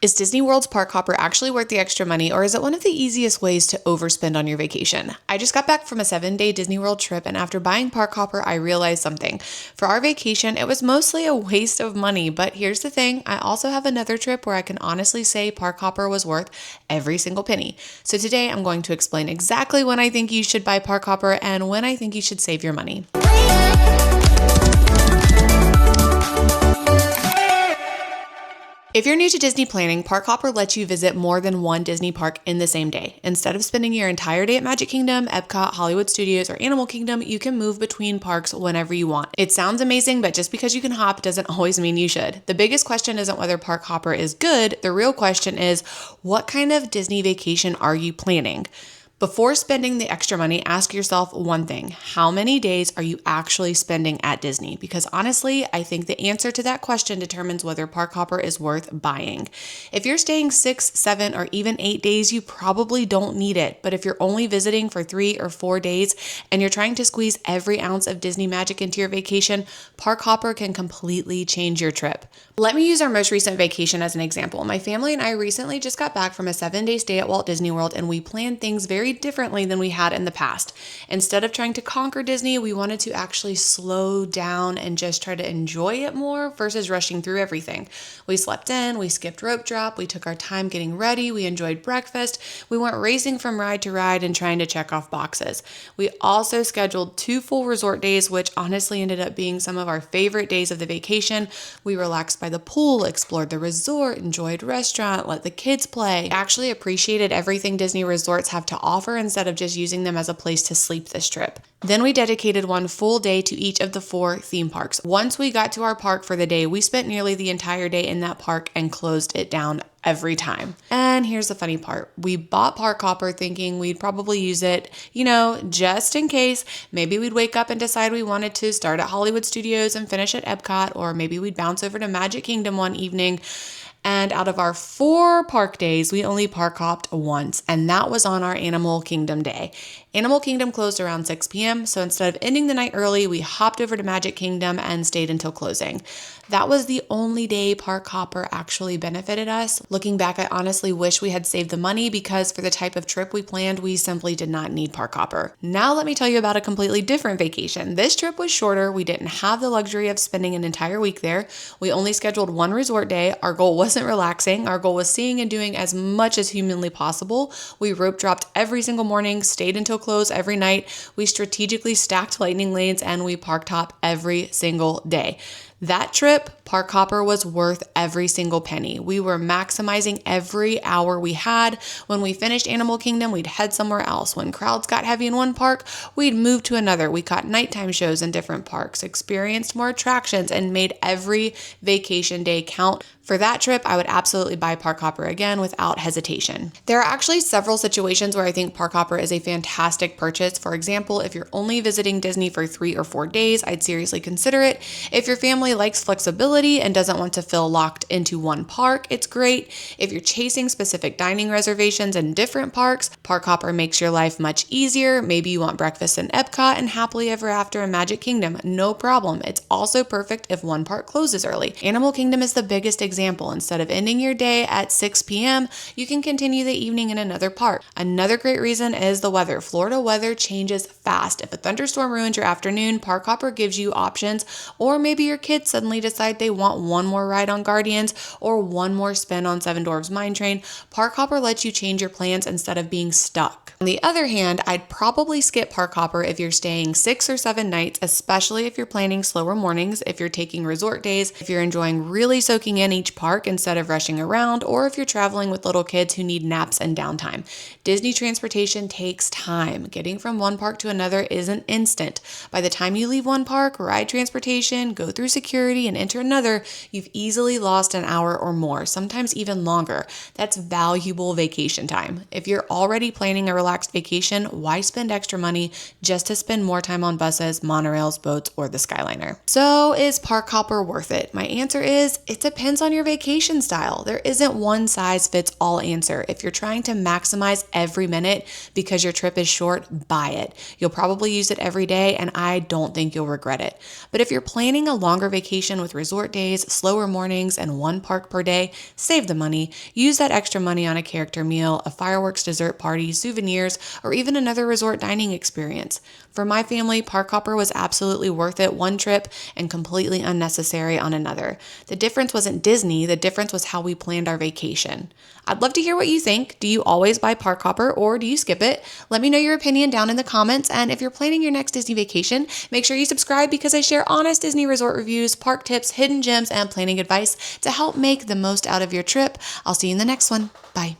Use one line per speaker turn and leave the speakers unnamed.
Is Disney World's park hopper actually worth the extra money, or is it one of the easiest ways to overspend on your vacation? I just got back from a 7-day Disney World trip, and after buying park hopper, I realized something. For our vacation, it was mostly a waste of money, but here's the thing, I also have another trip where I can honestly say park hopper was worth every single penny. So today I'm going to explain exactly when I think you should buy park hopper and when I think you should save your money. If you're new to Disney planning, Park Hopper lets you visit more than one Disney park in the same day. Instead of spending your entire day at Magic Kingdom, Epcot, Hollywood Studios, or Animal Kingdom, you can move between parks whenever you want. It sounds amazing, but just because you can hop doesn't always mean you should. The biggest question isn't whether Park Hopper is good. The real question is, what kind of Disney vacation are you planning? Before spending the extra money, ask yourself one thing. How many days are you actually spending at Disney? Because honestly, I think the answer to that question determines whether Park Hopper is worth buying. If you're staying 6, 7, or even 8 days, you probably don't need it. But if you're only visiting for 3 or 4 days and you're trying to squeeze every ounce of Disney magic into your vacation, Park Hopper can completely change your trip. Let me use our most recent vacation as an example. My family and I recently just got back from a 7-day stay at Walt Disney World, and we planned things very differently than we had in the past. Instead of trying to conquer Disney, we wanted to actually slow down and just try to enjoy it more versus rushing through everything. We slept in, we skipped rope drop, we took our time getting ready, we enjoyed breakfast, we weren't racing from ride to ride and trying to check off boxes. We also scheduled 2 full resort days, which honestly ended up being some of our favorite days of the vacation. We relaxed by the pool, explored the resort, enjoyed restaurant, let the kids play. We actually appreciated everything Disney resorts have to offer instead of just using them as a place to sleep this trip. Then we dedicated 1 full day to each of the 4 theme parks. Once we got to our park for the day, we spent nearly the entire day in that park and closed it down every time. And here's the funny part. We bought Park Hopper thinking we'd probably use it, just in case. Maybe we'd wake up and decide we wanted to start at Hollywood Studios and finish at Epcot, or maybe we'd bounce over to Magic Kingdom one evening. And out of our 4 park days, we only park hopped once, and that was on our Animal Kingdom day. Animal Kingdom closed around 6 p.m., so instead of ending the night early, we hopped over to Magic Kingdom and stayed until closing. That was the only day Park Hopper actually benefited us. Looking back, I honestly wish we had saved the money because for the type of trip we planned, we simply did not need Park Hopper. Now let me tell you about a completely different vacation. This trip was shorter. We didn't have the luxury of spending an entire week there. We only scheduled 1 resort day. Our goal wasn't relaxing. Our goal was seeing and doing as much as humanly possible. We rope dropped every single morning, stayed until close every night. We strategically stacked lightning lanes, and we park hop every single day. That trip, Park Hopper was worth every single penny. We were maximizing every hour we had. When we finished Animal Kingdom, we'd head somewhere else. When crowds got heavy in one park, we'd move to another. We caught nighttime shows in different parks, experienced more attractions, and made every vacation day count. For that trip, I would absolutely buy Park Hopper again without hesitation. There are actually several situations where I think Park Hopper is a fantastic purchase. For example, if you're only visiting Disney for 3 or 4 days, I'd seriously consider it. If your family likes flexibility and doesn't want to feel locked into one park, it's great. If you're chasing specific dining reservations in different parks, Park Hopper makes your life much easier. Maybe you want breakfast in Epcot and happily ever after in Magic Kingdom. No problem. It's also perfect if one park closes early. Animal Kingdom is the biggest example. Instead of ending your day at 6 p.m., you can continue the evening in another park. Another great reason is the weather. Florida weather changes fast. If a thunderstorm ruins your afternoon, Park Hopper gives you options, or maybe your kids suddenly decide they want one more ride on Guardians or one more spin on Seven Dwarfs Mine Train. Park Hopper lets you change your plans instead of being stuck. On the other hand, I'd probably skip Park Hopper if you're staying 6 or 7 nights, especially if you're planning slower mornings, if you're taking resort days, if you're enjoying really soaking in each park instead of rushing around, or if you're traveling with little kids who need naps and downtime. Disney transportation takes time. Getting from one park to another isn't instant. By the time you leave one park, ride transportation, go through security, and enter another, you've easily lost an hour or more, sometimes even longer. That's valuable vacation time. If you're already planning a relaxation relaxed vacation, why spend extra money just to spend more time on buses, monorails, boats, or the Skyliner? So is park hopper worth it? My answer is it depends on your vacation style. There isn't one size fits all answer. If you're trying to maximize every minute because your trip is short, buy it. You'll probably use it every day, and I don't think you'll regret it. But if you're planning a longer vacation with resort days, slower mornings, and one park per day, save the money. Use that extra money on a character meal, a fireworks dessert party, souvenirs, or even another resort dining experience. For my family, park hopper was absolutely worth it one trip and completely unnecessary on another. The difference wasn't Disney, the difference was how we planned our vacation. I'd love to hear what you think. Do you always buy park hopper or do you skip it? Let me know your opinion down in the comments, and if you're planning your next Disney vacation, make sure you subscribe because I share honest Disney resort reviews, park tips, hidden gems, and planning advice to help make the most out of your trip. I'll see you in the next one. Bye.